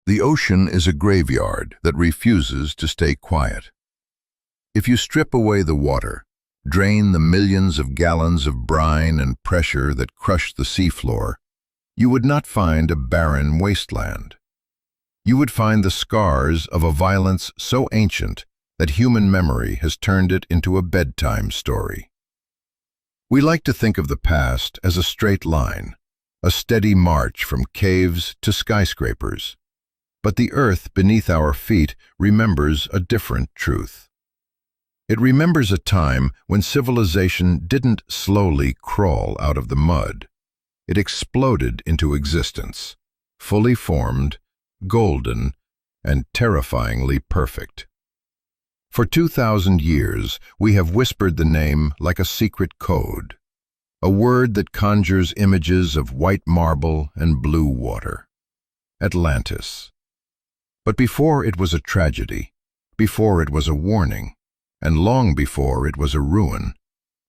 The ocean is a graveyard that refuses to stay quiet. If you strip away the water, drain the millions of gallons of brine and pressure that crush the seafloor, you would not find a barren wasteland. You would find the scars of a violence so ancient that human memory has turned it into a bedtime story. We like to think of the past as a straight line, a steady march from caves to skyscrapers. But the earth beneath our feet remembers a different truth. It remembers a time when civilization didn't slowly crawl out of the mud. It exploded into existence, fully formed, golden, and terrifyingly perfect. For 2,000 years, we have whispered the name like a secret code, a word that conjures images of white marble and blue water. Atlantis. But before it was a tragedy, before it was a warning, and long before it was a ruin,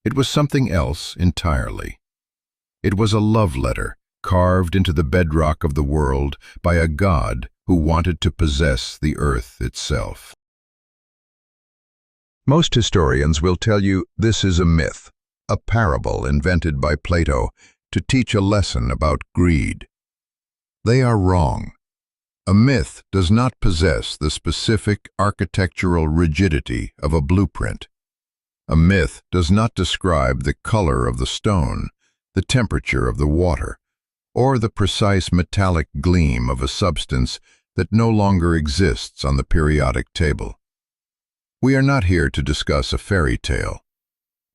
it was something else entirely. It was a love letter carved into the bedrock of the world by a god who wanted to possess the earth itself. Most historians will tell you this is a myth, a parable invented by Plato to teach a lesson about greed. They are wrong. A myth does not possess the specific architectural rigidity of a blueprint. A myth does not describe the color of the stone, the temperature of the water, or the precise metallic gleam of a substance that no longer exists on the periodic table. We are not here to discuss a fairy tale.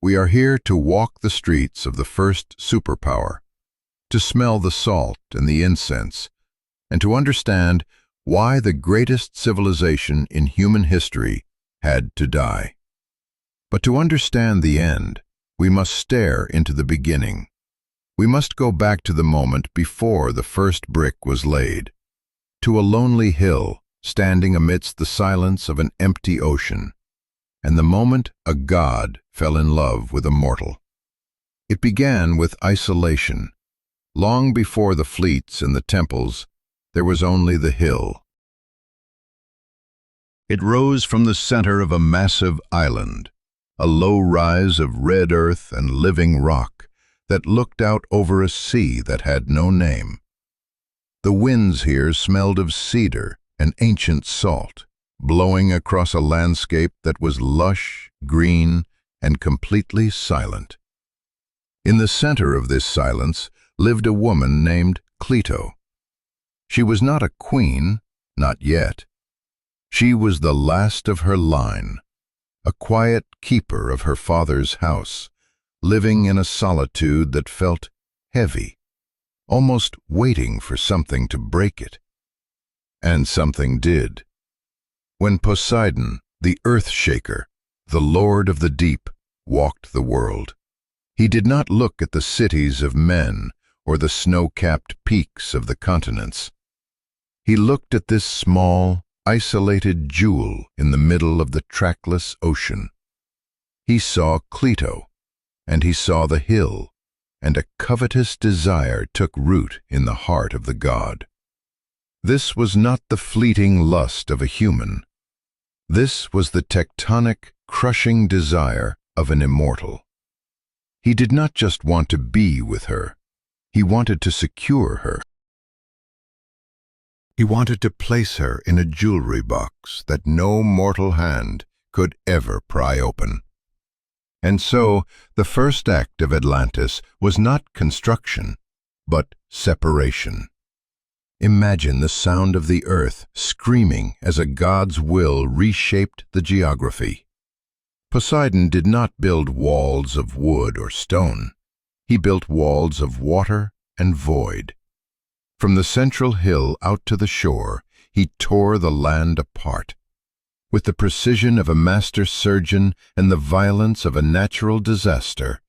We are here to walk the streets of the first superpower, to smell the salt and the incense, and to understand why the greatest civilization in human history had to die. But to understand the end, we must stare into the beginning. We must go back to the moment before the first brick was laid, to a lonely hill standing amidst the silence of an empty ocean, and the moment a god fell in love with a mortal. It began with isolation. Long before the fleets and the temples, there was only the hill. It rose from the center of a massive island, a low rise of red earth and living rock that looked out over a sea that had no name. The winds here smelled of cedar and ancient salt, blowing across a landscape that was lush, green, and completely silent. In the center of this silence lived a woman named Plato. She was not a queen, not yet. She was the last of her line, a quiet keeper of her father's house, living in a solitude that felt heavy, almost waiting for something to break it. And something did. When Poseidon, the earth shaker, the lord of the deep, walked the world, he did not look at the cities of men or the snow-capped peaks of the continents. He looked at this small, isolated jewel in the middle of the trackless ocean. He saw Plato, and he saw the hill, and a covetous desire took root in the heart of the god. This was not the fleeting lust of a human. This was the tectonic, crushing desire of an immortal. He did not just want to be with her. He wanted to secure her. He wanted to place her in a jewelry box that no mortal hand could ever pry open. And so, the first act of Atlantis was not construction, but separation. Imagine the sound of the earth screaming as a god's will reshaped the geography. Poseidon did not build walls of wood or stone. He built walls of water and void. From the central hill out to the shore, he tore the land apart. With the precision of a master surgeon and the violence of a natural disaster,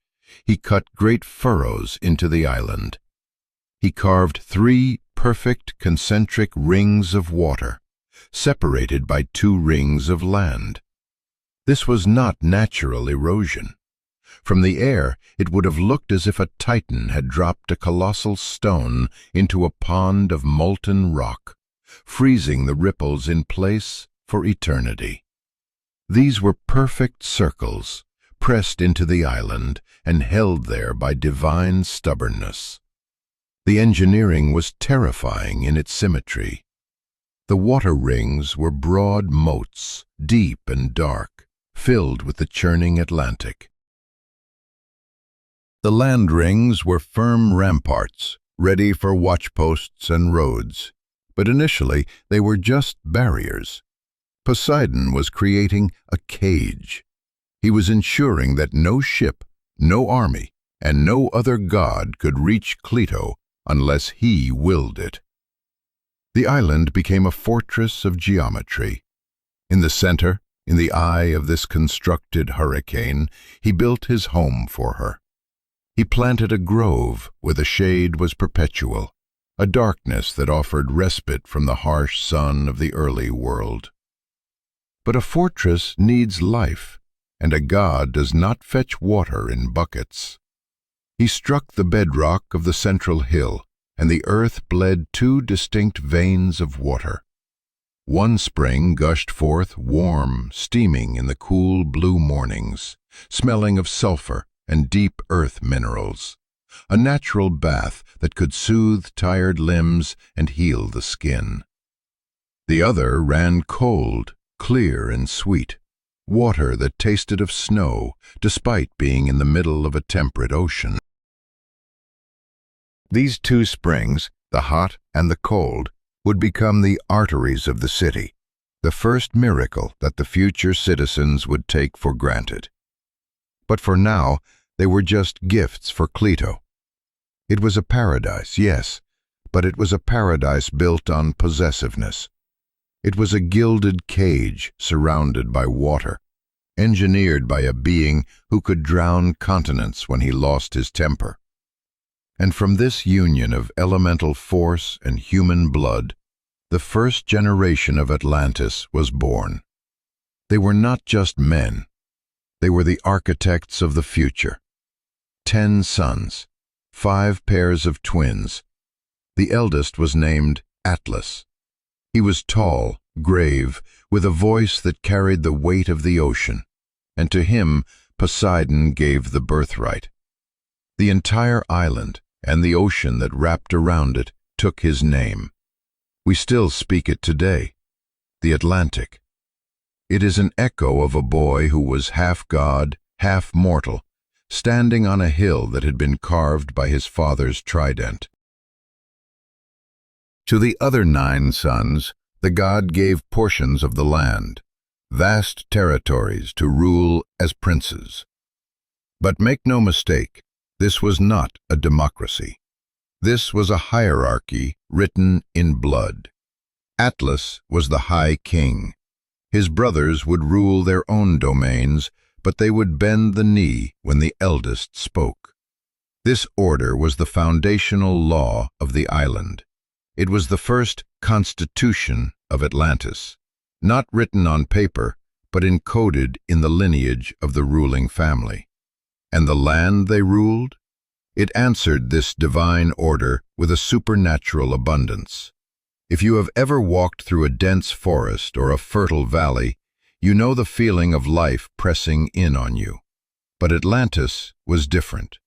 he cut great furrows into the island. He carved 3 perfect concentric rings of water, separated by 2 rings of land. This was not natural erosion. From the air, it would have looked as if a titan had dropped a colossal stone into a pond of molten rock. freezing the ripples in place for eternity. These were perfect circles, pressed into the island and held there by divine stubbornness. The engineering was terrifying in its symmetry. The water rings were broad moats, deep and dark, filled with the churning Atlantic. The land rings were firm ramparts, ready for watchposts and roads, but initially they were just barriers. Poseidon was creating a cage. He was ensuring that no ship, no army, and no other god could reach Plato unless he willed it. The island became a fortress of geometry. In the center, in the eye of this constructed hurricane, he built his home for her. He planted a grove where the shade was perpetual, a darkness that offered respite from the harsh sun of the early world. But a fortress needs life, and a god does not fetch water in buckets. He struck the bedrock of the central hill, and the earth bled two distinct veins of water. One spring gushed forth warm, steaming in the cool blue mornings, smelling of sulfur and deep earth minerals, a natural bath that could soothe tired limbs and heal the skin. The other ran cold, clear and sweet, water that tasted of snow despite being in the middle of a temperate ocean. These two springs, the hot and the cold, would become the arteries of the city, the first miracle that the future citizens would take for granted. But for now, they were just gifts for Plato. It was a paradise, yes, but it was a paradise built on possessiveness. It was a gilded cage surrounded by water, engineered by a being who could drown continents when he lost his temper. And from this union of elemental force and human blood, the first generation of Atlantis was born. They were not just men. They were the architects of the future. 10 sons, 5 pairs of twins. The eldest was named Atlas. He was tall, grave, with a voice that carried the weight of the ocean, and to him Poseidon gave the birthright. The entire island, and the ocean that wrapped around it, took his name. We still speak it today, the Atlantic. It is an echo of a boy who was half god, half mortal, standing on a hill that had been carved by his father's trident. To the other 9 sons, the god gave portions of the land, vast territories to rule as princes. But make no mistake, this was not a democracy. This was a hierarchy written in blood. Atlas was the high king. His brothers would rule their own domains, but they would bend the knee when the eldest spoke. This order was the foundational law of the island. It was the first constitution of Atlantis, not written on paper, but encoded in the lineage of the ruling family. And the land they ruled? It answered this divine order with a supernatural abundance. If you have ever walked through a dense forest or a fertile valley, you know the feeling of life pressing in on you. But Atlantis was different.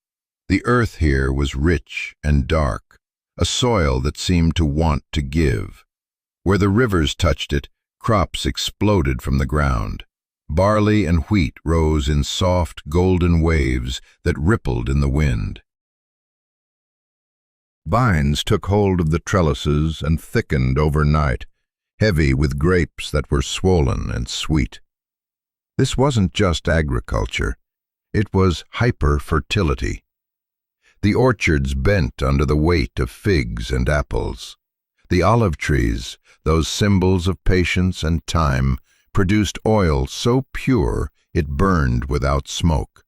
The earth here was rich and dark, a soil that seemed to want to give. Where the rivers touched it, crops exploded from the ground. Barley and wheat rose in soft, golden waves that rippled in the wind. Vines took hold of the trellises and thickened overnight, heavy with grapes that were swollen and sweet. This wasn't just agriculture, it was hyper-fertility. The orchards bent under the weight of figs and apples. The olive trees, those symbols of patience and time, produced oil so pure it burned without smoke,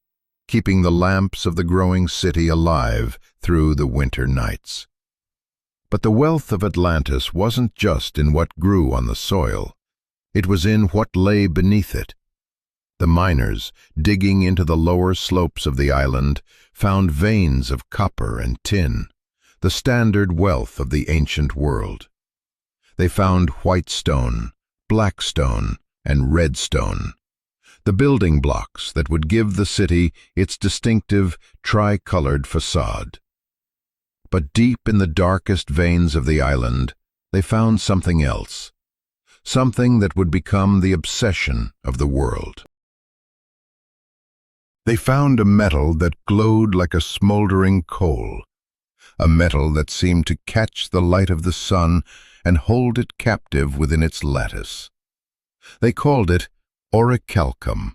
keeping the lamps of the growing city alive through the winter nights. But the wealth of Atlantis wasn't just in what grew on the soil. It was in what lay beneath it. The miners, digging into the lower slopes of the island, found veins of copper and tin, the standard wealth of the ancient world. They found white stone, black stone, and red stone, the building blocks that would give the city its distinctive tri-colored facade. But deep in the darkest veins of the island, they found something else, something that would become the obsession of the world. They found a metal that glowed like a smoldering coal, a metal that seemed to catch the light of the sun and hold it captive within its lattice. They called it Orichalcum.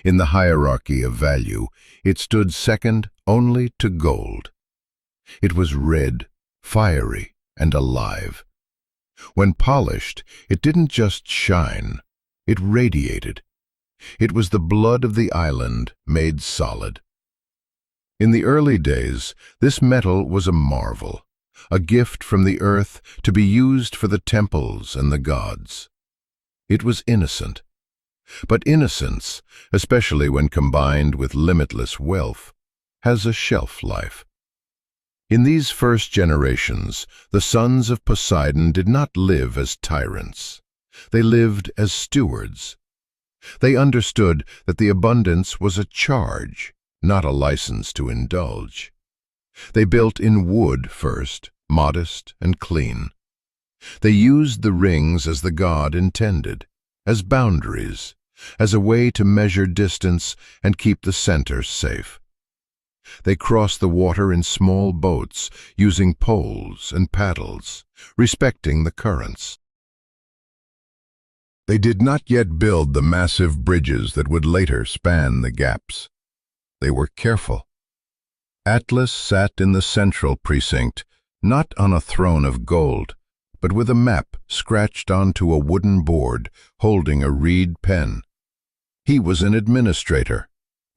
In the hierarchy of value, it stood second only to gold. It was red, fiery, and alive. When polished, it didn't just shine, it radiated. It was the blood of the island made solid. In the early days, this metal was a marvel, a gift from the earth to be used for the temples and the gods. It was innocent. But innocence, especially when combined with limitless wealth, has a shelf life. In these first generations, the sons of Poseidon did not live as tyrants. They lived as stewards. They understood that the abundance was a charge, not a license to indulge. They built in wood first, modest and clean. They used the rings as the god intended, as boundaries, as a way to measure distance and keep the center safe. They crossed the water in small boats, using poles and paddles, respecting the currents. They did not yet build the massive bridges that would later span the gaps. They were careful. Atlas sat in the central precinct, not on a throne of gold, but with a map scratched onto a wooden board holding a reed pen. He was an administrator,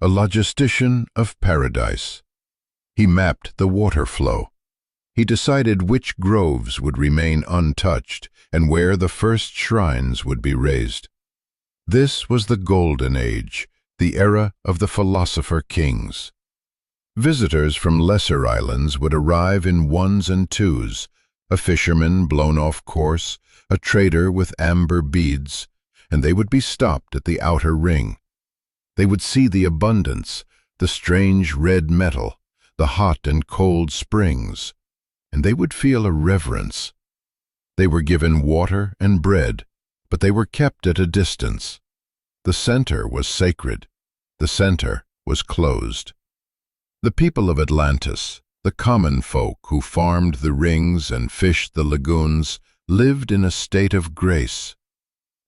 a logistician of paradise. He mapped the water flow. He decided which groves would remain untouched and where the first shrines would be raised. This was the Golden Age, the era of the philosopher kings. Visitors from lesser islands would arrive in ones and twos, a fisherman blown off course, a trader with amber beads, and they would be stopped at the outer ring. They would see the abundance, the strange red metal, the hot and cold springs, and they would feel a reverence. They were given water and bread, but they were kept at a distance. The center was sacred. The center was closed. The people of Atlantis, the common folk who farmed the rings and fished the lagoons, lived in a state of grace.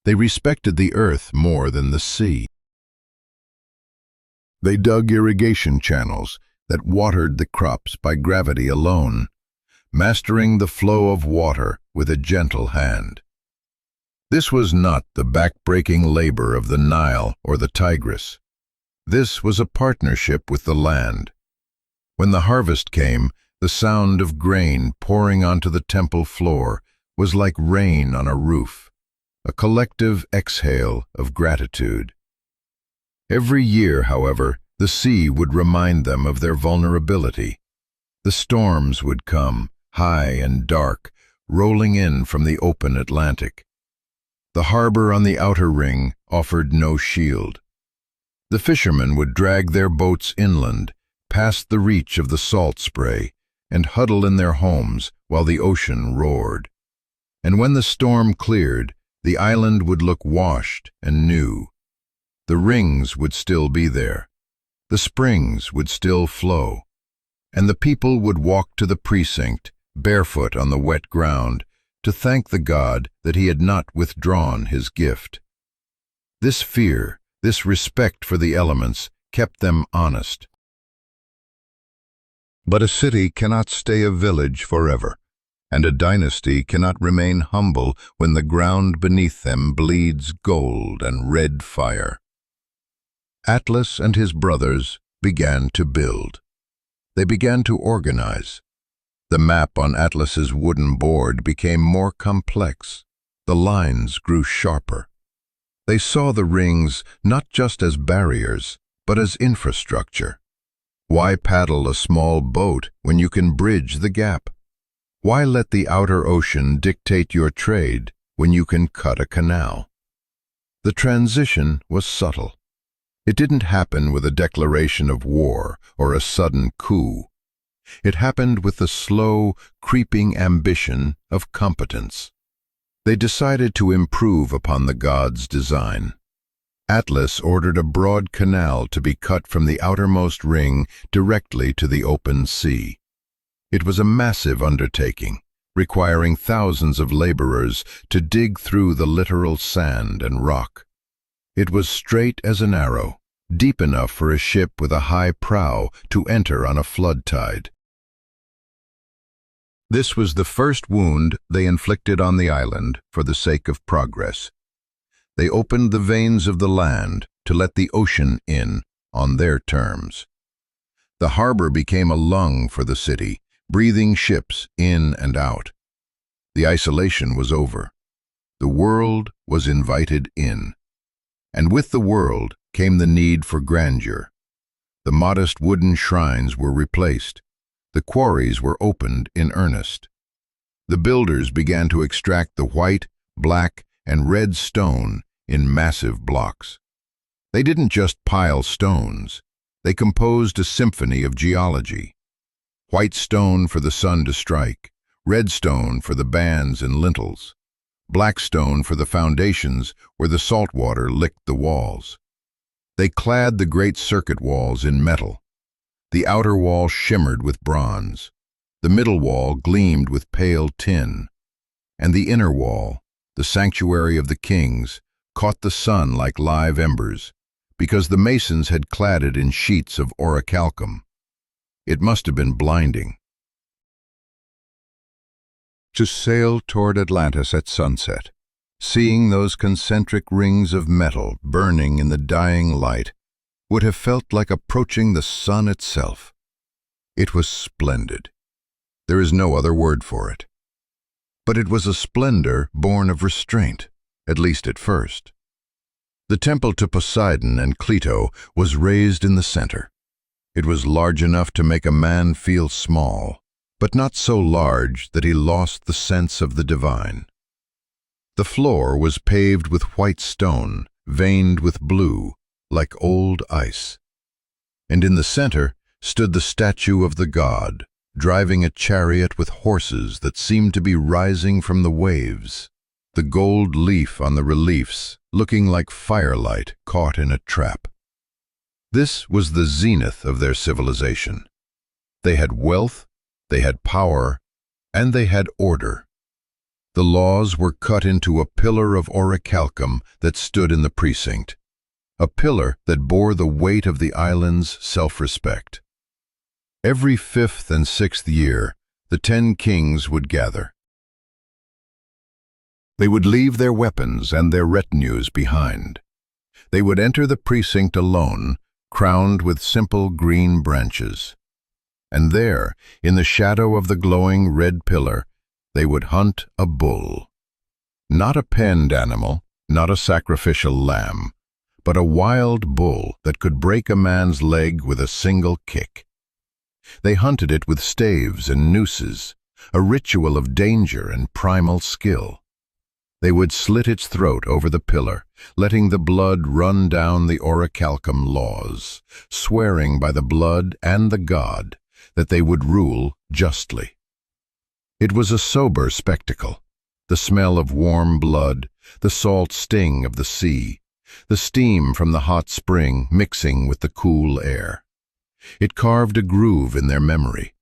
They respected the earth more than the sea. They dug irrigation channels that watered the crops by gravity alone, mastering the flow of water with a gentle hand. This was not the back-breaking labor of the Nile or the Tigris. This was a partnership with the land. When the harvest came, the sound of grain pouring onto the temple floor was like rain on a roof, a collective exhale of gratitude. Every year, however, the sea would remind them of their vulnerability. The storms would come, high and dark, rolling in from the open Atlantic. The harbor on the outer ring offered no shield. The fishermen would drag their boats inland, past the reach of the salt spray, and huddle in their homes while the ocean roared. And when the storm cleared, the island would look washed and new. The rings would still be there. The springs would still flow. And the people would walk to the precinct, barefoot on the wet ground, to thank the god that he had not withdrawn his gift. This fear, this respect for the elements, kept them honest. But a city cannot stay a village forever, and a dynasty cannot remain humble when the ground beneath them bleeds gold and red fire. Atlas and his brothers began to build. They began to organize. The map on Atlas's wooden board became more complex. The lines grew sharper. They saw the rings not just as barriers, but as infrastructure. Why paddle a small boat when you can bridge the gap? Why let the outer ocean dictate your trade when you can cut a canal? The transition was subtle. It didn't happen with a declaration of war or a sudden coup. It happened with the slow, creeping ambition of competence. They decided to improve upon the gods' design. Atlas ordered a broad canal to be cut from the outermost ring directly to the open sea. It was a massive undertaking, requiring thousands of laborers to dig through the literal sand and rock. It was straight as an arrow, deep enough for a ship with a high prow to enter on a flood tide. This was the first wound they inflicted on the island for the sake of progress. They opened the veins of the land to let the ocean in on their terms. The harbor became a lung for the city, breathing ships in and out. The isolation was over. The world was invited in. And with the world came the need for grandeur. The modest wooden shrines were replaced. The quarries were opened in earnest. The builders began to extract the white, black, and red stone in massive blocks. They didn't just pile stones. They composed a symphony of geology. White stone for the sun to strike, red stone for the bands and lintels, black stone for the foundations where the salt water licked the walls. They clad the great circuit walls in metal. The outer wall shimmered with bronze. The middle wall gleamed with pale tin. And the inner wall, the sanctuary of the kings, caught the sun like live embers, because the masons had clad it in sheets of orichalcum. It must have been blinding. To sail toward Atlantis at sunset, seeing those concentric rings of metal burning in the dying light, would have felt like approaching the sun itself. It was splendid. There is no other word for it. But it was a splendor born of restraint, at least at first. The temple to Poseidon and Plato was raised in the center. It was large enough to make a man feel small, but not so large that he lost the sense of the divine. The floor was paved with white stone, veined with blue, like old ice. And in the center stood the statue of the god, driving a chariot with horses that seemed to be rising from the waves, the gold leaf on the reliefs looking like firelight caught in a trap. This was the zenith of their civilization. They had wealth, they had power, and they had order. The laws were cut into a pillar of orichalcum that stood in the precinct, a pillar that bore the weight of the island's self-respect. Every 5th and 6th year, the 10 kings would gather. They would leave their weapons and their retinues behind. They would enter the precinct alone, crowned with simple green branches. And there, in the shadow of the glowing red pillar, they would hunt a bull. Not a penned animal, not a sacrificial lamb, but a wild bull that could break a man's leg with a single kick. They hunted it with staves and nooses, a ritual of danger and primal skill. They would slit its throat over the pillar, letting the blood run down the orichalcum laws, swearing by the blood and the god that they would rule justly. It was a sober spectacle, the smell of warm blood, the salt sting of the sea, the steam from the hot spring mixing with the cool air. It carved a groove in their memory.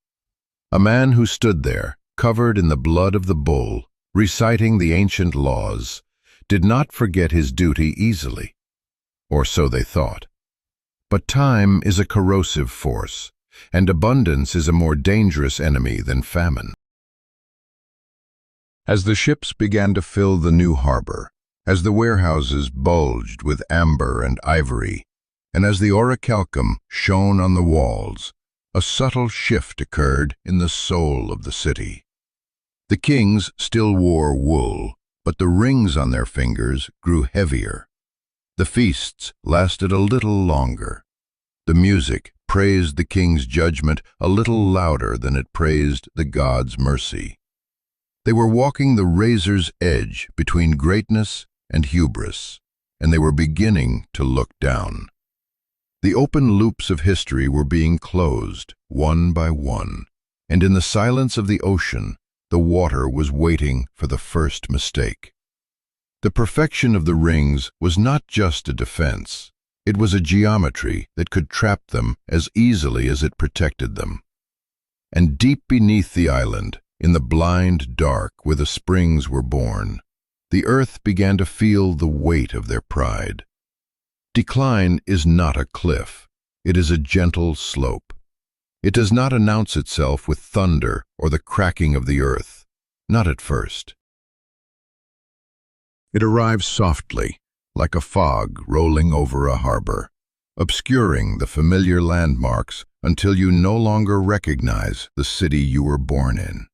A man who stood there, covered in the blood of the bull, reciting the ancient laws, did not forget his duty easily, or so they thought. But time is a corrosive force, and abundance is a more dangerous enemy than famine. As the ships began to fill the new harbor, as the warehouses bulged with amber and ivory, and as the orichalcum shone on the walls, a subtle shift occurred in the soul of the city. The kings still wore wool, but the rings on their fingers grew heavier. The feasts lasted a little longer. The music praised the king's judgment a little louder than it praised the god's mercy. They were walking the razor's edge between greatness and hubris, and they were beginning to look down. The open loops of history were being closed, one by one, and in the silence of the ocean, the water was waiting for the first mistake. The perfection of the rings was not just a defense. It was a geometry that could trap them as easily as it protected them. And deep beneath the island, in the blind dark where the springs were born, the earth began to feel the weight of their pride. Decline is not a cliff. It is a gentle slope. It does not announce itself with thunder or the cracking of the earth, not at first. It arrives softly, like a fog rolling over a harbor, obscuring the familiar landmarks until you no longer recognize the city you were born in.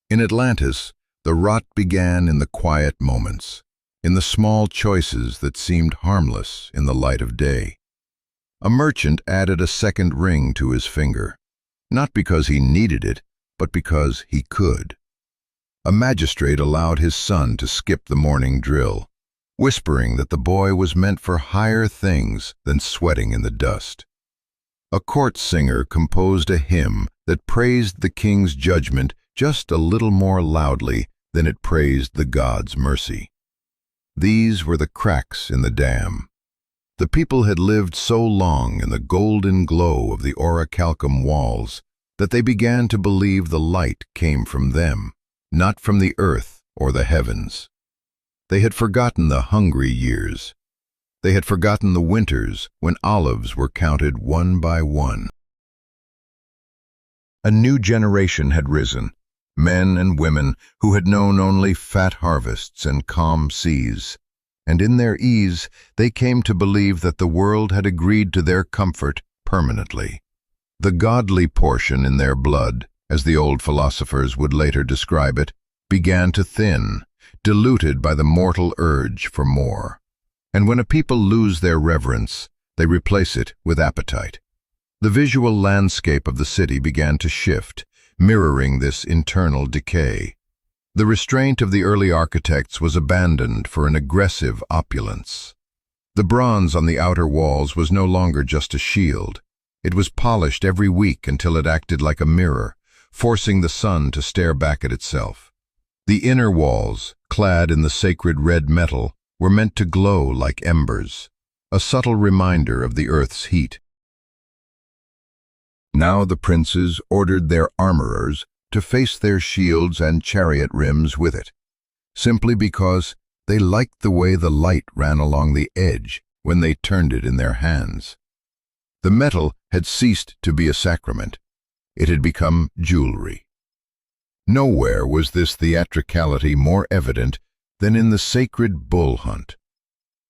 In Atlantis, the rot began in the quiet moments, in the small choices that seemed harmless in the light of day. A merchant added a second ring to his finger, not because he needed it, but because he could. A magistrate allowed his son to skip the morning drill, whispering that the boy was meant for higher things than sweating in the dust. A court singer composed a hymn that praised the king's judgment just a little more loudly than it praised the god's mercy. These were the cracks in the dam. The people had lived so long in the golden glow of the Orichalcum walls that they began to believe the light came from them, not from the earth or the heavens. They had forgotten the hungry years. They had forgotten the winters when olives were counted one by one. A new generation had risen, men and women who had known only fat harvests and calm seas, and in their ease they came to believe that the world had agreed to their comfort permanently. The godly portion in their blood, as the old philosophers would later describe it, began to thin, diluted by the mortal urge for more. And when a people lose their reverence, they replace it with appetite. The visual landscape of the city began to shift, mirroring this internal decay. The restraint of the early architects was abandoned for an aggressive opulence. The bronze on the outer walls was no longer just a shield. It was polished every week until it acted like a mirror, forcing the sun to stare back at itself. The inner walls, clad in the sacred red metal, were meant to glow like embers, a subtle reminder of the earth's heat. Now the princes ordered their armorers to face their shields and chariot rims with it, simply because they liked the way the light ran along the edge when they turned it in their hands. The metal had ceased to be a sacrament. It had become jewelry. Nowhere was this theatricality more evident than in the sacred bull hunt.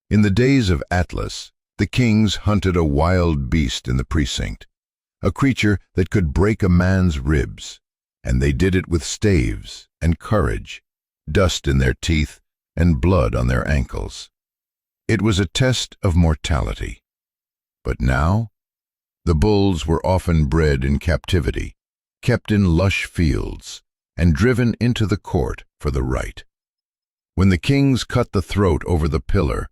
In the days of Atlas, the kings hunted a wild beast in the precinct, a creature that could break a man's ribs, and they did it with staves and courage, dust in their teeth and blood on their ankles. It was a test of mortality. But now, the bulls were often bred in captivity, kept in lush fields, and driven into the court for the right. When the kings cut the throat over the pillar,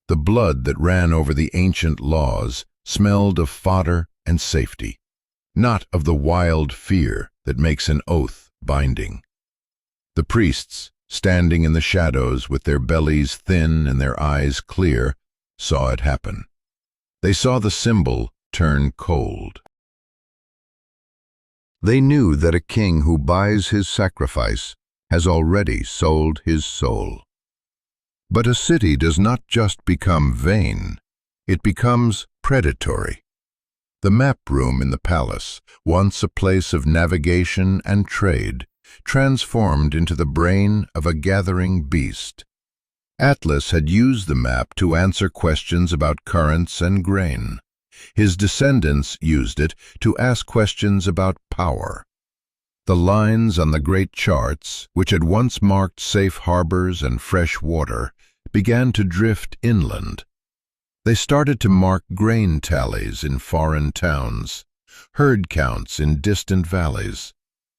the blood that ran over the ancient laws smelled of fodder and safety, not of the wild fear that makes an oath binding. The priests, standing in the shadows with their bellies thin and their eyes clear, saw it happen. They saw the symbol turn cold. They knew that a king who buys his sacrifice has already sold his soul. But a city does not just become vain, it becomes predatory. The map room in the palace, once a place of navigation and trade, transformed into the brain of a gathering beast. Atlas had used the map to answer questions about currents and grain. His descendants used it to ask questions about power. The lines on the great charts, which had once marked safe harbors and fresh water, began to drift inland. They started to mark grain tallies in foreign towns, herd counts in distant valleys,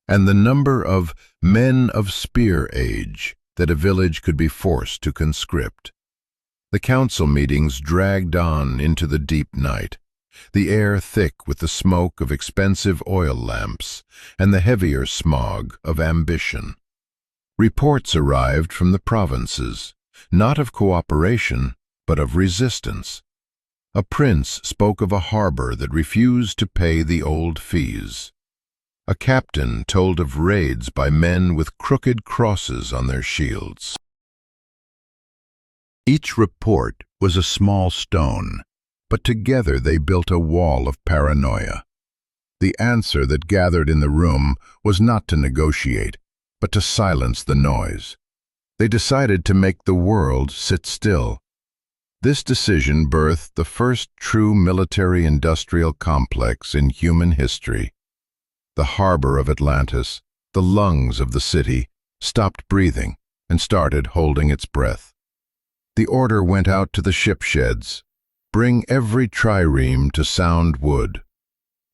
and the number of men of spear age that a village could be forced to conscript. The council meetings dragged on into the deep night, the air thick with the smoke of expensive oil lamps and the heavier smog of ambition. Reports arrived from the provinces, not of cooperation, but of resistance. A prince spoke of a harbor that refused to pay the old fees. A captain told of raids by men with crooked crosses on their shields. Each report was a small stone, but together they built a wall of paranoia. The answer that gathered in the room was not to negotiate, but to silence the noise. They decided to make the world sit still. This decision birthed the first true military-industrial complex in human history. The harbor of Atlantis, the lungs of the city, stopped breathing and started holding its breath. The order went out to the ship sheds. Bring every trireme to sound wood.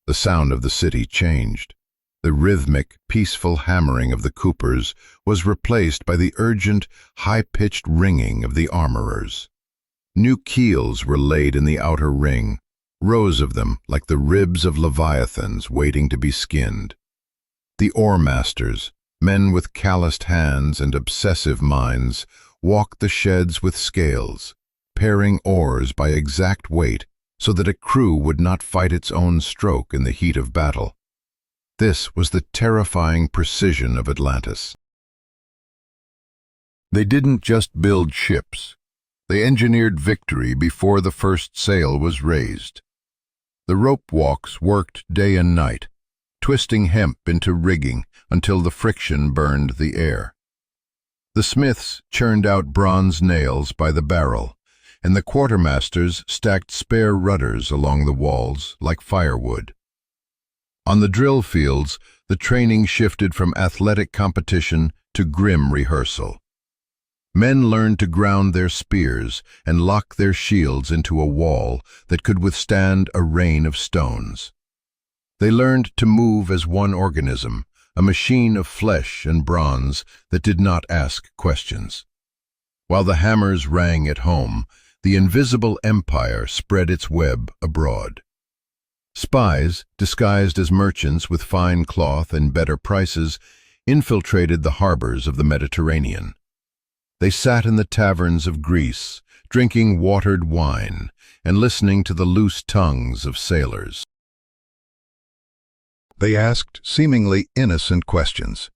The sound of the city changed. The rhythmic, peaceful hammering of the coopers was replaced by the urgent, high-pitched ringing of the armorers. New keels were laid in the outer ring, rows of them like the ribs of leviathans waiting to be skinned. The oar-masters, men with calloused hands and obsessive minds, walked the sheds with scales, pairing oars by exact weight so that a crew would not fight its own stroke in the heat of battle. This was the terrifying precision of Atlantis. They didn't just build ships. They engineered victory before the first sail was raised. The rope walks worked day and night, twisting hemp into rigging until the friction burned the air. The smiths churned out bronze nails by the barrel, and the quartermasters stacked spare rudders along the walls like firewood. On the drill fields, the training shifted from athletic competition to grim rehearsal. Men learned to ground their spears and lock their shields into a wall that could withstand a rain of stones. They learned to move as one organism, a machine of flesh and bronze that did not ask questions. While the hammers rang at home, the invisible empire spread its web abroad. Spies, disguised as merchants with fine cloth and better prices, infiltrated the harbors of the Mediterranean. They sat in the taverns of Greece, drinking watered wine and listening to the loose tongues of sailors. They asked seemingly innocent questions.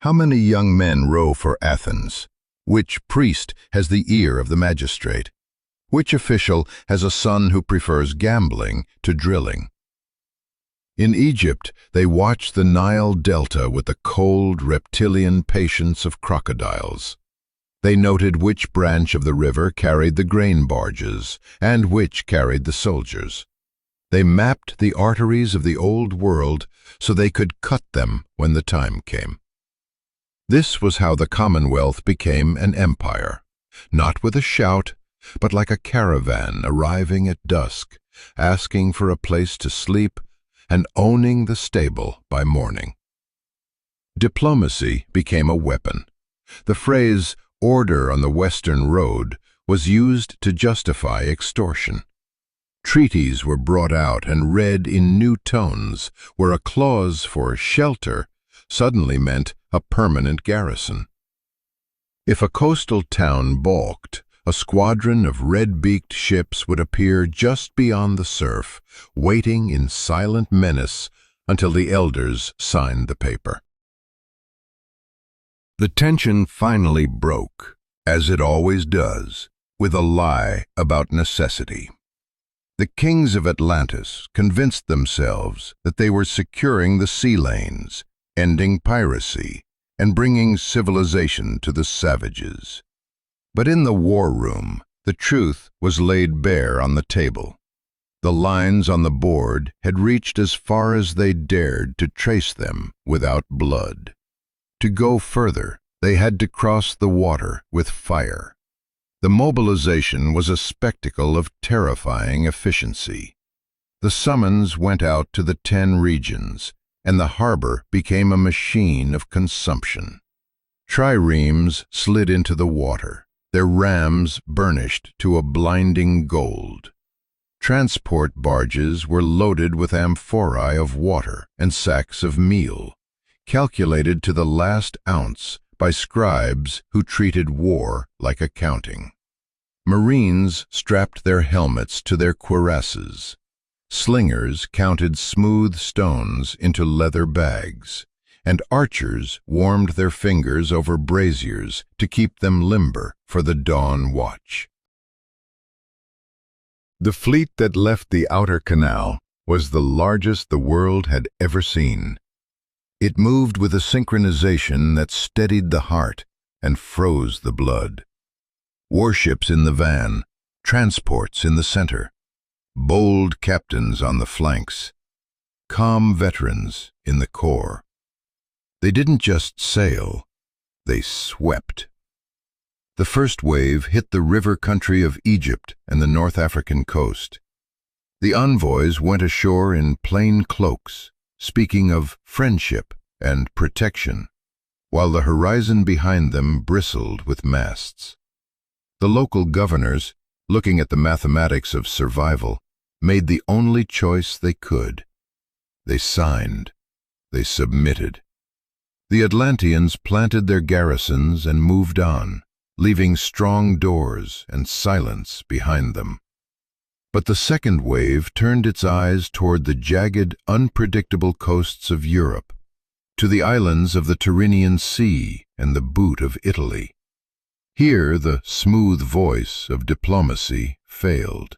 How many young men row for Athens? Which priest has the ear of the magistrate? Which official has a son who prefers gambling to drilling? In Egypt, they watched the Nile Delta with the cold, reptilian patience of crocodiles. They noted which branch of the river carried the grain barges and which carried the soldiers. They mapped the arteries of the old world so they could cut them when the time came. This was how the Commonwealth became an empire, not with a shout, but like a caravan arriving at dusk, asking for a place to sleep and owning the stable by morning. Diplomacy became a weapon. The phrase, "order on the Western Road," was used to justify extortion. Treaties were brought out and read in new tones, where a clause for shelter suddenly meant a permanent garrison. If a coastal town balked, a squadron of red-beaked ships would appear just beyond the surf, waiting in silent menace until the elders signed the paper. The tension finally broke, as it always does, with a lie about necessity. The kings of Atlantis convinced themselves that they were securing the sea lanes, ending piracy, and bringing civilization to the savages. But in the war room, the truth was laid bare on the table. The lines on the board had reached as far as they dared to trace them without blood. To go further, they had to cross the water with fire. The mobilization was a spectacle of terrifying efficiency. The summons went out to the 10 regions, and the harbor became a machine of consumption. Triremes slid into the water, their rams burnished to a blinding gold. Transport barges were loaded with amphorae of water and sacks of meal, calculated to the last ounce by scribes who treated war like accounting. Marines strapped their helmets to their cuirasses. Slingers counted smooth stones into leather bags, and archers warmed their fingers over braziers to keep them limber for the dawn watch. The fleet that left the outer canal was the largest the world had ever seen. It moved with a synchronization that steadied the heart and froze the blood. Warships in the van, transports in the center, bold captains on the flanks, calm veterans in the core. They didn't just sail, they swept. The first wave hit the river country of Egypt and the North African coast. The envoys went ashore in plain cloaks, speaking of friendship and protection, while the horizon behind them bristled with masts. The local governors, looking at the mathematics of survival, made the only choice they could. They signed. They submitted. The Atlanteans planted their garrisons and moved on, leaving strong doors and silence behind them. But the second wave turned its eyes toward the jagged, unpredictable coasts of Europe, to the islands of the Tyrrhenian Sea and the boot of Italy. Here the smooth voice of diplomacy failed.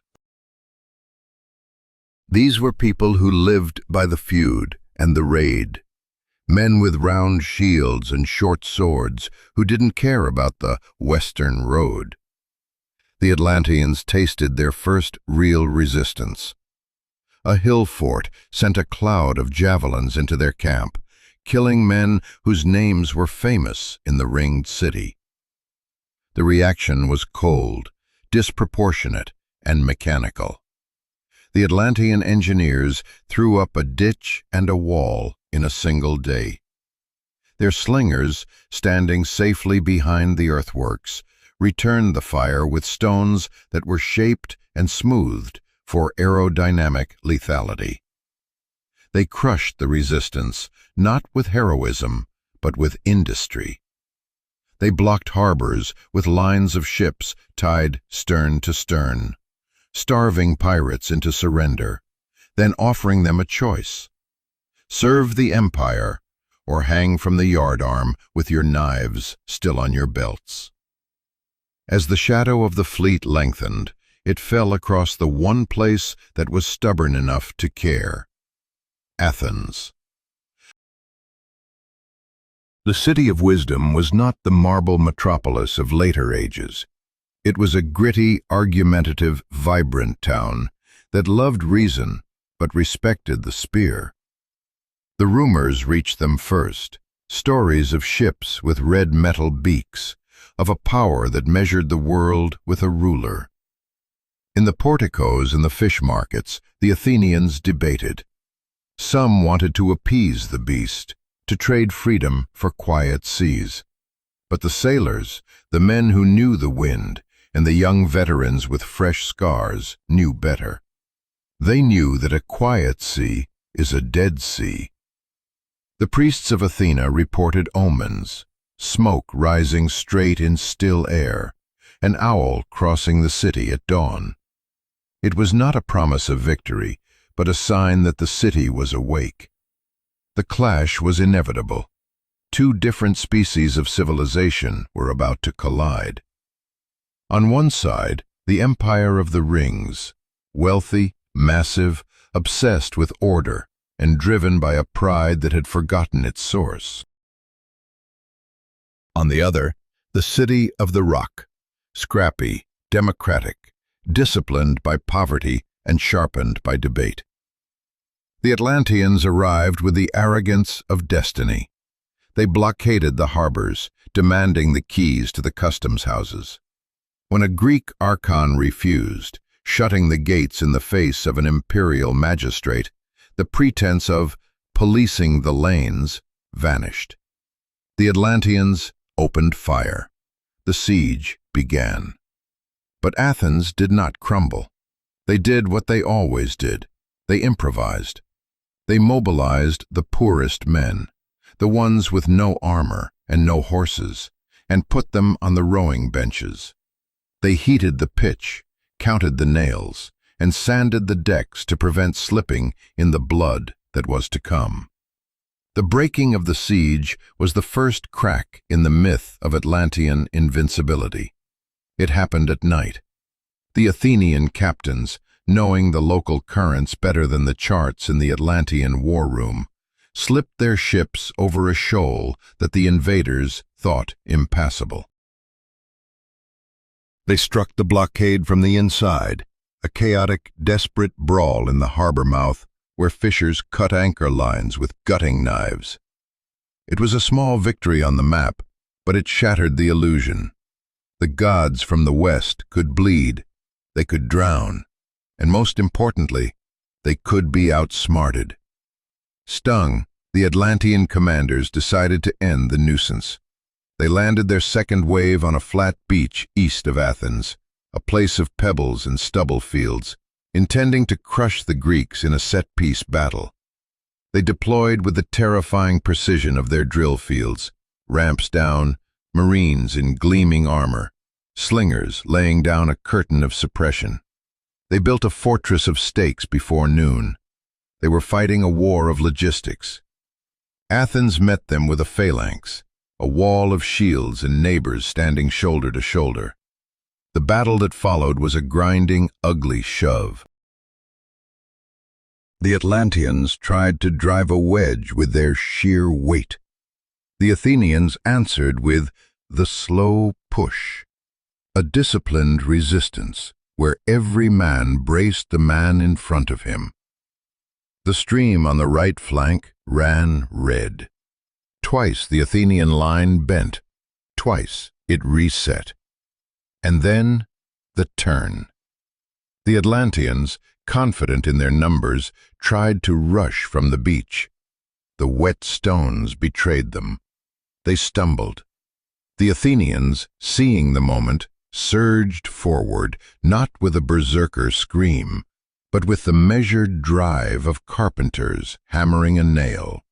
These were people who lived by the feud and the raid, men with round shields and short swords who didn't care about the Western Road. The Atlanteans tasted their first real resistance. A hill fort sent a cloud of javelins into their camp, killing men whose names were famous in the ringed city. The reaction was cold, disproportionate, and mechanical. The Atlantean engineers threw up a ditch and a wall in a single day. Their slingers, standing safely behind the earthworks, returned the fire with stones that were shaped and smoothed for aerodynamic lethality. They crushed the resistance, not with heroism, but with industry. They blocked harbors with lines of ships tied stern to stern, starving pirates into surrender, then offering them a choice. Serve the empire, or hang from the yardarm with your knives still on your belts. As the shadow of the fleet lengthened, it fell across the one place that was stubborn enough to care: Athens. The city of wisdom was not the marble metropolis of later ages. It was a gritty, argumentative, vibrant town that loved reason but respected the spear. The rumors reached them first, stories of ships with red metal beaks, of a power that measured the world with a ruler. In the porticos and the fish markets, the Athenians debated. Some wanted to appease the beast, to trade freedom for quiet seas. But the sailors, the men who knew the wind, and the young veterans with fresh scars, knew better. They knew that a quiet sea is a dead sea. The priests of Athena reported omens: smoke rising straight in still air, an owl crossing the city at dawn. It was not a promise of victory, but a sign that the city was awake. The clash was inevitable. Two different species of civilization were about to collide. On one side, the Empire of the Rings, wealthy, massive, obsessed with order, and driven by a pride that had forgotten its source. On the other, the City of the Rock, scrappy, democratic, disciplined by poverty and sharpened by debate. The Atlanteans arrived with the arrogance of destiny. They blockaded the harbors, demanding the keys to the customs houses. When a Greek archon refused, shutting the gates in the face of an imperial magistrate, the pretense of policing the lanes, vanished. The Atlanteans opened fire. The siege began. But Athens did not crumble. They did what they always did. They improvised. They mobilized the poorest men, the ones with no armor and no horses, and put them on the rowing benches. They heated the pitch, counted the nails, and sanded the decks to prevent slipping in the blood that was to come. The breaking of the siege was the first crack in the myth of Atlantean invincibility. It happened at night. The Athenian captains, knowing the local currents better than the charts in the Atlantean war room, slipped their ships over a shoal that the invaders thought impassable. They struck the blockade from the inside, a chaotic, desperate brawl in the harbor mouth where fishers cut anchor lines with gutting knives. It was a small victory on the map, but it shattered the illusion. The gods from the west could bleed, they could drown, and most importantly, they could be outsmarted. Stung, the Atlantean commanders decided to end the nuisance. They landed their second wave on a flat beach east of Athens, a place of pebbles and stubble fields, intending to crush the Greeks in a set-piece battle. They deployed with the terrifying precision of their drill fields, ramps down, marines in gleaming armor, slingers laying down a curtain of suppression. They built a fortress of stakes before noon. They were fighting a war of logistics. Athens met them with a phalanx, a wall of shields and neighbors standing shoulder to shoulder. The battle that followed was a grinding, ugly shove. The Atlanteans tried to drive a wedge with their sheer weight. The Athenians answered with the slow push, a disciplined resistance where every man braced the man in front of him. The stream on the right flank ran red. Twice the Athenian line bent, twice it reset. And then the turn. The Atlanteans, confident in their numbers, tried to rush from the beach. The wet stones betrayed them. They stumbled. The Athenians, seeing the moment, surged forward, not with a berserker scream, but with the measured drive of carpenters hammering a nail.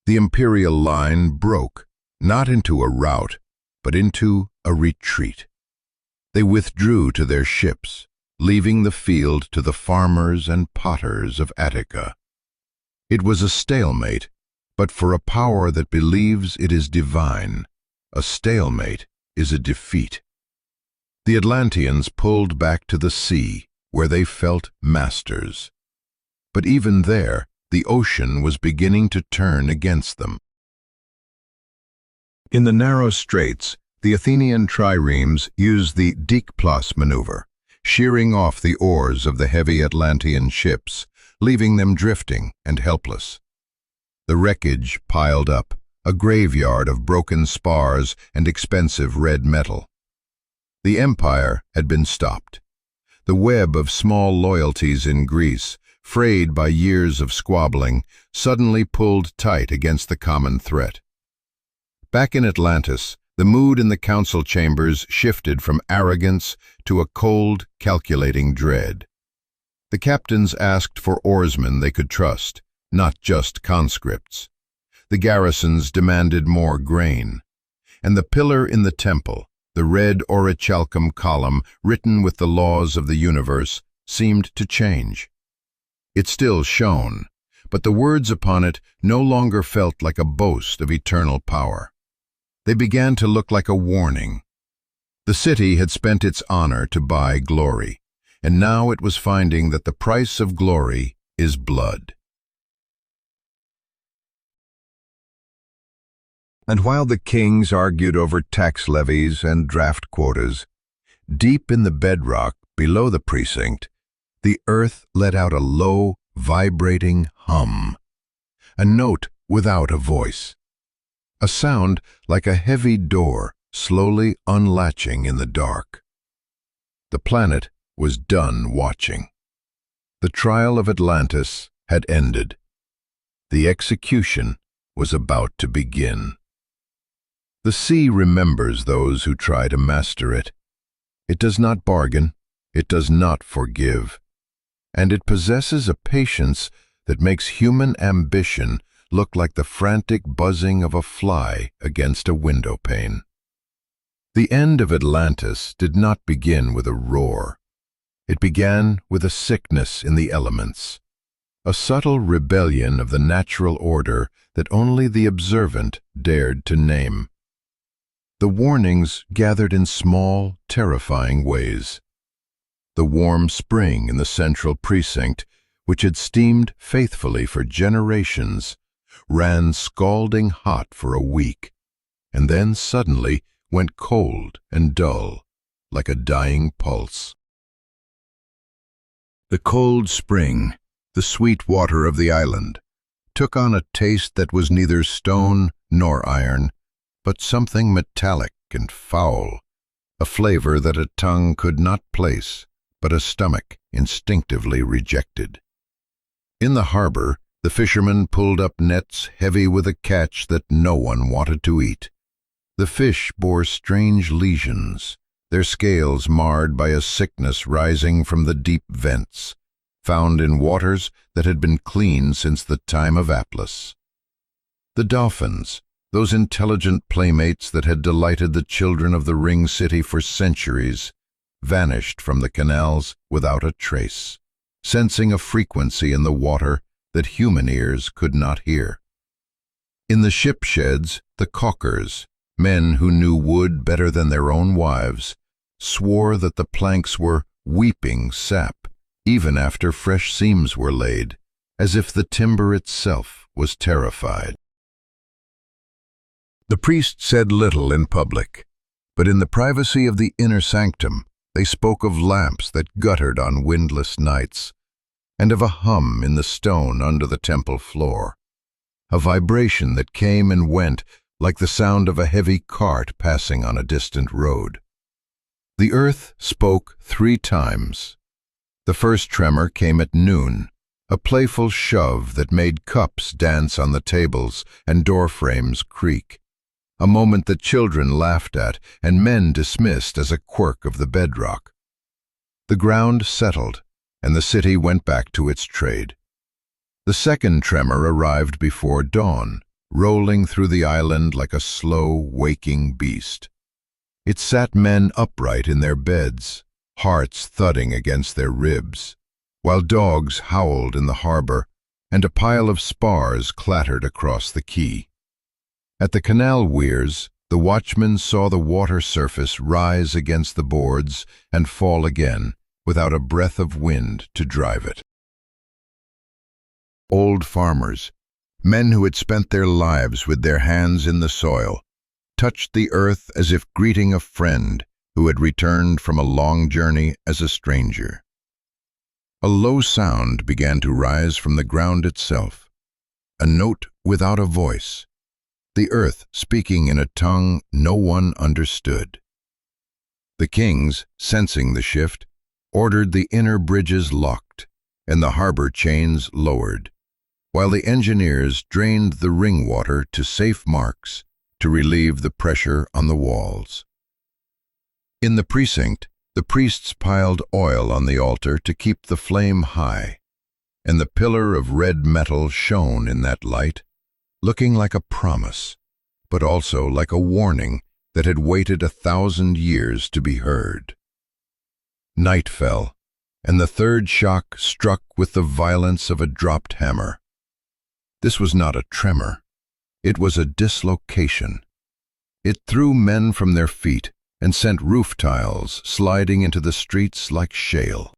The imperial line broke, not into a rout, but into a retreat. They withdrew to their ships, leaving the field to the farmers and potters of Attica. It was a stalemate, but for a power that believes it is divine, a stalemate is a defeat. The Atlanteans pulled back to the sea, where they felt masters. But even there, the ocean was beginning to turn against them. In the narrow straits, the Athenian triremes used the dikplos maneuver, shearing off the oars of the heavy Atlantean ships, leaving them drifting and helpless. The wreckage piled up, a graveyard of broken spars and expensive red metal. The empire had been stopped. The web of small loyalties in Greece, frayed by years of squabbling, suddenly pulled tight against the common threat. Back in Atlantis, the mood in the council chambers shifted from arrogance to a cold, calculating dread. The captains asked for oarsmen they could trust, not just conscripts. The garrisons demanded more grain. And the pillar in the temple, the red Orichalcum column written with the laws of the universe, seemed to change. It still shone, but the words upon it no longer felt like a boast of eternal power. They began to look like a warning. The city had spent its honor to buy glory, and now it was finding that the price of glory is blood. And while the kings argued over tax levies and draft quotas, deep in the bedrock below the precinct, the earth let out a low, vibrating hum, a note without a voice, a sound like a heavy door slowly unlatching in the dark. The planet was done watching. The trial of Atlantis had ended. The execution was about to begin. The sea remembers those who try to master it. It does not bargain, it does not forgive, and it possesses a patience that makes human ambition look like the frantic buzzing of a fly against a window pane. The end of Atlantis did not begin with a roar. It began with a sickness in the elements, a subtle rebellion of the natural order that only the observant dared to name. The warnings gathered in small, terrifying ways. The warm spring in the central precinct, which had steamed faithfully for generations, ran scalding hot for a week, and then suddenly went cold and dull, like a dying pulse. The cold spring, the sweet water of the island, took on a taste that was neither stone nor iron, but something metallic and foul, a flavor that a tongue could not place, but a stomach instinctively rejected. In the harbor, the fishermen pulled up nets heavy with a catch that no one wanted to eat. The fish bore strange lesions, their scales marred by a sickness rising from the deep vents, found in waters that had been clean since the time of Atlas. The dolphins, those intelligent playmates that had delighted the children of the ring city for centuries, vanished from the canals without a trace, sensing a frequency in the water that human ears could not hear. In the ship sheds, the caulkers, men who knew wood better than their own wives, swore that the planks were weeping sap, even after fresh seams were laid, as if the timber itself was terrified. The priests said little in public, but in the privacy of the inner sanctum, they spoke of lamps that guttered on windless nights, and of a hum in the stone under the temple floor, a vibration that came and went like the sound of a heavy cart passing on a distant road. The earth spoke 3 times. The first tremor came at noon, a playful shove that made cups dance on the tables and door frames creak, a moment that children laughed at and men dismissed as a quirk of the bedrock. The ground settled, and the city went back to its trade. The second tremor arrived before dawn, rolling through the island like a slow, waking beast. It sat men upright in their beds, hearts thudding against their ribs, while dogs howled in the harbor and a pile of spars clattered across the quay. At the canal weirs, the watchmen saw the water surface rise against the boards and fall again, without a breath of wind to drive it. Old farmers, men who had spent their lives with their hands in the soil, touched the earth as if greeting a friend who had returned from a long journey as a stranger. A low sound began to rise from the ground itself, a note without a voice, the earth speaking in a tongue no one understood. The kings, sensing the shift, ordered the inner bridges locked and the harbor chains lowered, while the engineers drained the ring water to safe marks to relieve the pressure on the walls. In the precinct, the priests piled oil on the altar to keep the flame high, and the pillar of red metal shone in that light, looking like a promise, but also like a warning that had waited 1,000 years to be heard. Night fell, and the third shock struck with the violence of a dropped hammer. This was not a tremor. It was a dislocation. It threw men from their feet and sent roof tiles sliding into the streets like shale.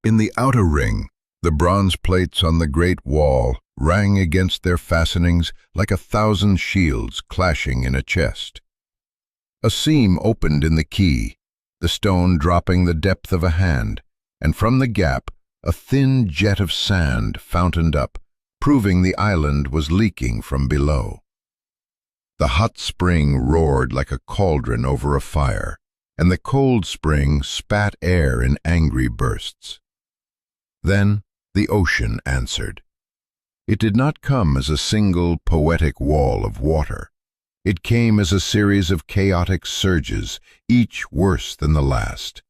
In the outer ring, the bronze plates on the great wall rang against their fastenings like 1,000 shields clashing in a chest. A seam opened in the quay, the stone dropping the depth of a hand, and from the gap a thin jet of sand fountained up, proving the island was leaking from below. The hot spring roared like a cauldron over a fire, and the cold spring spat air in angry bursts. Then the ocean answered, It did not come as a single poetic wall of water. It came as a series of chaotic surges, each worse than the last.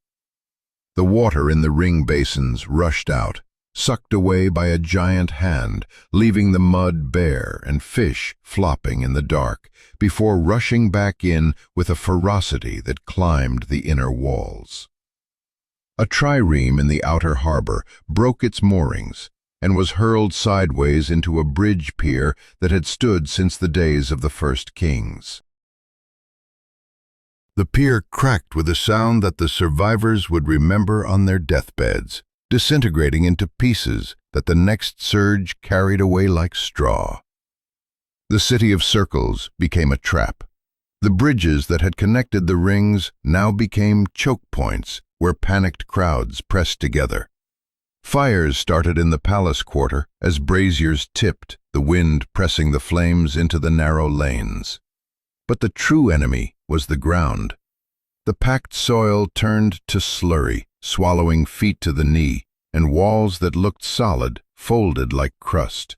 The water in the ring basins rushed out, sucked away by a giant hand, leaving the mud bare and fish flopping in the dark, before rushing back in with a ferocity that climbed the inner walls. A trireme in the outer harbor broke its moorings and was hurled sideways into a bridge pier that had stood since the days of the first kings. The pier cracked with a sound that the survivors would remember on their deathbeds, disintegrating into pieces that the next surge carried away like straw. The city of circles became a trap. The bridges that had connected the rings now became choke points where panicked crowds pressed together. Fires started in the palace quarter as braziers tipped, the wind pressing the flames into the narrow lanes. But the true enemy was the ground. The packed soil turned to slurry, swallowing feet to the knee, and walls that looked solid folded like crust.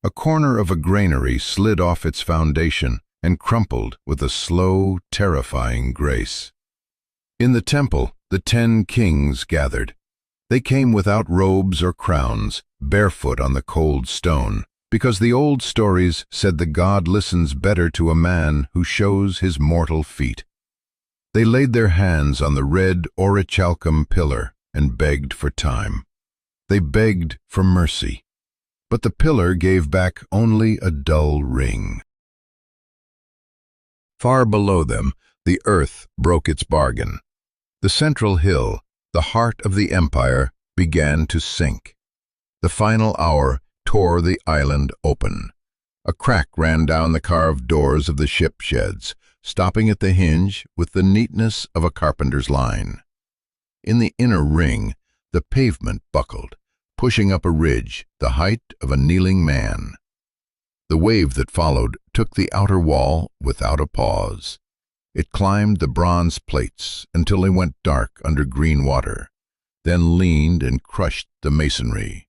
A corner of a granary slid off its foundation and crumpled with a slow, terrifying grace. In the temple, the 10 kings gathered. They came without robes or crowns, barefoot on the cold stone, because the old stories said the god listens better to a man who shows his mortal feet. They laid their hands on the red Orichalcum pillar and begged for time. They begged for mercy, but the pillar gave back only a dull ring. Far below them, the earth broke its bargain. The central hill, the heart of the empire, began to sink. The final hour tore the island open. A crack ran down the carved doors of the ship sheds, stopping at the hinge with the neatness of a carpenter's line. In the inner ring, the pavement buckled, pushing up a ridge, the height of a kneeling man. The wave that followed took the outer wall without a pause. It climbed the bronze plates until they went dark under green water, then leaned and crushed the masonry.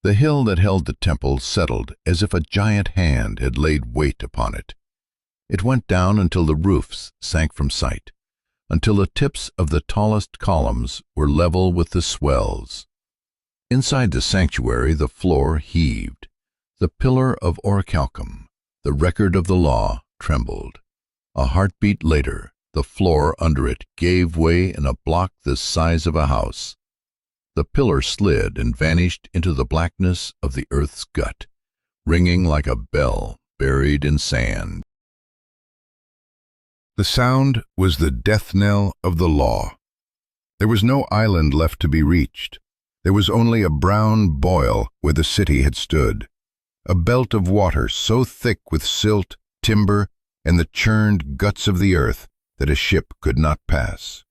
The hill that held the temple settled as if a giant hand had laid weight upon it. It went down until the roofs sank from sight, until the tips of the tallest columns were level with the swells. Inside the sanctuary the floor heaved. The pillar of Orichalcum, the record of the law, trembled. A heartbeat later, the floor under it gave way in a block the size of a house. The pillar slid and vanished into the blackness of the earth's gut, ringing like a bell buried in sand. The sound was the death knell of the law. There was no island left to be reached. There was only a brown boil where the city had stood, a belt of water so thick with silt, timber, and the churned guts of the earth that a ship could not pass.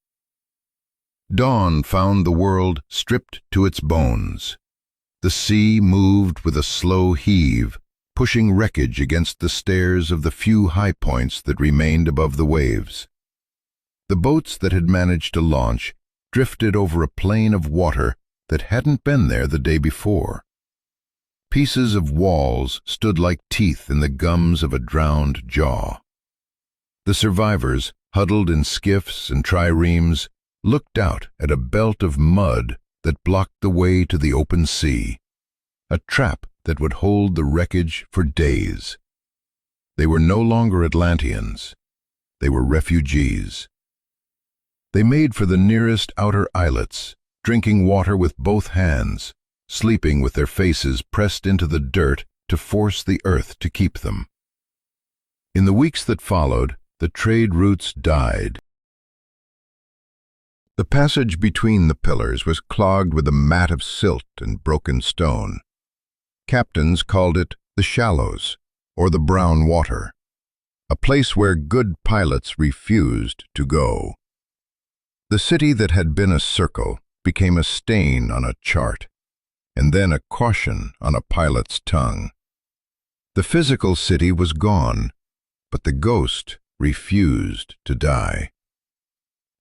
Dawn found the world stripped to its bones. The sea moved with a slow heave, pushing wreckage against the stairs of the few high points that remained above the waves. The boats that had managed to launch drifted over a plain of water that hadn't been there the day before. Pieces of walls stood like teeth in the gums of a drowned jaw. The survivors, huddled in skiffs and triremes, looked out at a belt of mud that blocked the way to the open sea, a trap that would hold the wreckage for days. They were no longer Atlanteans. They were refugees. They made for the nearest outer islets, drinking water with both hands, sleeping with their faces pressed into the dirt to force the earth to keep them. In the weeks that followed, the trade routes died. The passage between the pillars was clogged with a mat of silt and broken stone. Captains called it the Shallows, or the Brown Water, a place where good pilots refused to go. The city that had been a circle became a stain on a chart, and then a caution on a pilot's tongue. The physical city was gone, but the ghost refused to die.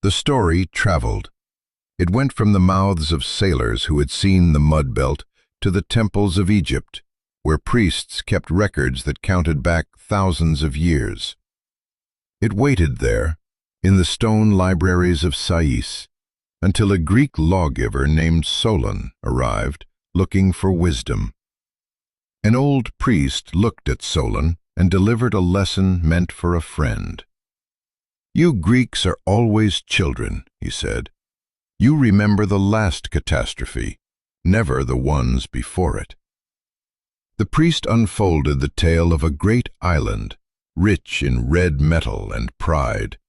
The story traveled. It went from the mouths of sailors who had seen the mud belt to the temples of Egypt, where priests kept records that counted back thousands of years. It waited there, in the stone libraries of Sais, until a Greek lawgiver named Solon arrived, looking for wisdom. An old priest looked at Solon and delivered a lesson meant for a friend. "You Greeks are always children," he said. "You remember the last catastrophe, never the ones before it." The priest unfolded the tale of a great island, rich in red metal and pride,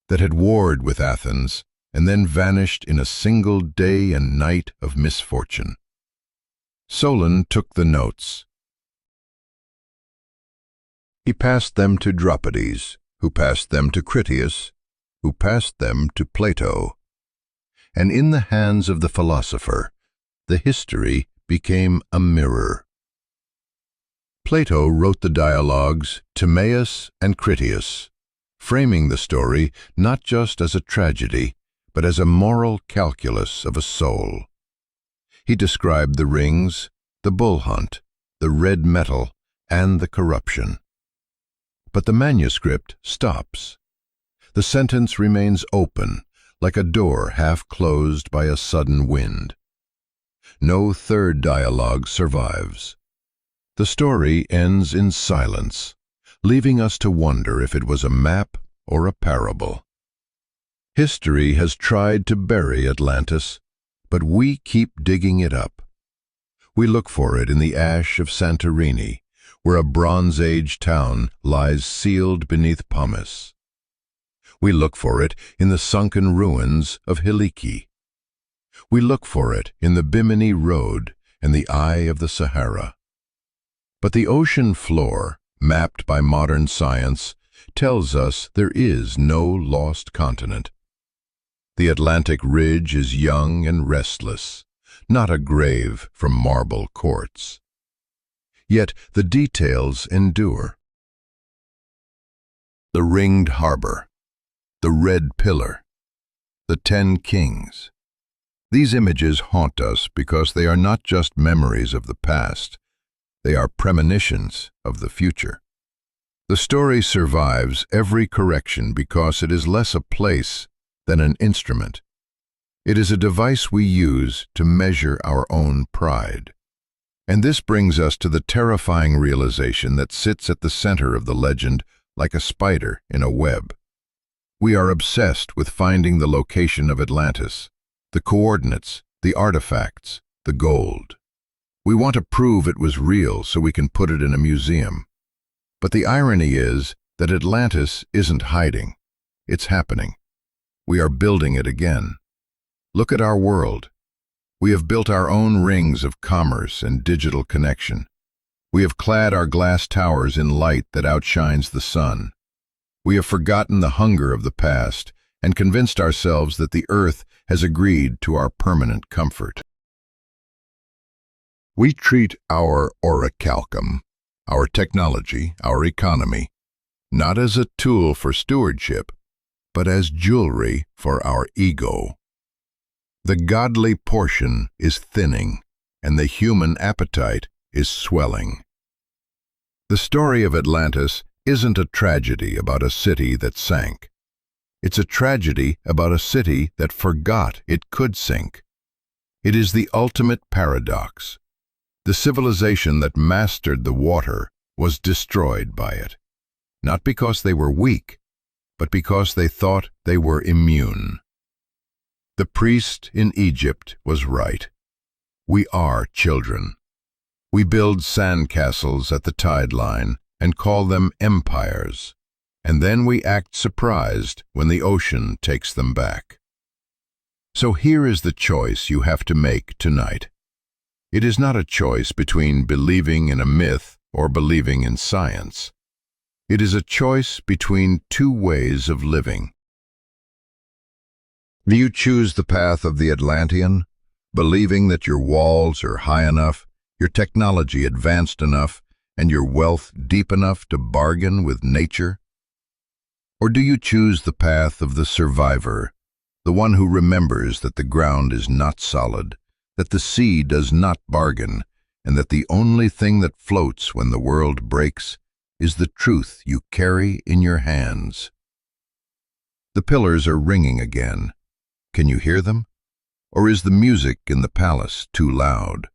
that had warred with Athens and then vanished in a single day and night of misfortune. Solon took the notes. He passed them to Dropides, who passed them to Critias, who passed them to Plato. And in the hands of the philosopher, the history became a mirror. Plato wrote the dialogues Timaeus and Critias, framing the story not just as a tragedy, but as a moral calculus of a soul. He described the rings, the bull hunt, the red metal, and the corruption. But the manuscript stops. The sentence remains open, like a door half closed by a sudden wind. No third dialogue survives. The story ends in silence, leaving us to wonder if it was a map or a parable. History has tried to bury Atlantis, but we keep digging it up. We look for it in the ash of Santorini, where a Bronze Age town lies sealed beneath pumice. We look for it in the sunken ruins of Hiliki. We look for it in the Bimini Road and the Eye of the Sahara. But the ocean floor, mapped by modern science, tells us there is no lost continent. The Atlantic ridge is young and restless, not a grave from marble courts. Yet the details endure. The ringed harbor, the red pillar, the 10 kings. These images haunt us because they are not just memories of the past, they are premonitions of the future. The story survives every correction because it is less a place than an instrument. It is a device we use to measure our own pride. And this brings us to the terrifying realization that sits at the center of the legend like a spider in a web. We are obsessed with finding the location of Atlantis, the coordinates, the artifacts, the gold. We want to prove it was real so we can put it in a museum. But the irony is that Atlantis isn't hiding. It's happening. We are building it again. Look at our world. We have built our own rings of commerce and digital connection. We have clad our glass towers in light that outshines the sun. We have forgotten the hunger of the past and convinced ourselves that the earth has agreed to our permanent comfort. We treat our Orichalcum, our technology, our economy, not as a tool for stewardship, but as jewelry for our ego. The godly portion is thinning, and the human appetite is swelling. The story of Atlantis isn't a tragedy about a city that sank. It's a tragedy about a city that forgot it could sink. It is the ultimate paradox. The civilization that mastered the water was destroyed by it, not because they were weak, but because they thought they were immune. The priest in Egypt was right. We are children. We build sandcastles at the tide line and call them empires, and then we act surprised when the ocean takes them back. So here is the choice you have to make tonight. It is not a choice between believing in a myth or believing in science. It is a choice between two ways of living. Do you choose the path of the Atlantean, believing that your walls are high enough, your technology advanced enough, and your wealth deep enough to bargain with nature? Or do you choose the path of the survivor, the one who remembers that the ground is not solid, that the sea does not bargain, and that the only thing that floats when the world breaks is the truth you carry in your hands. The pillars are ringing again. Can you hear them? Or is the music in the palace too loud?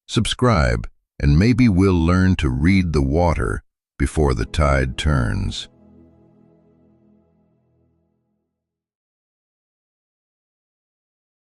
Subscribe, and maybe we'll learn to read the water before the tide turns.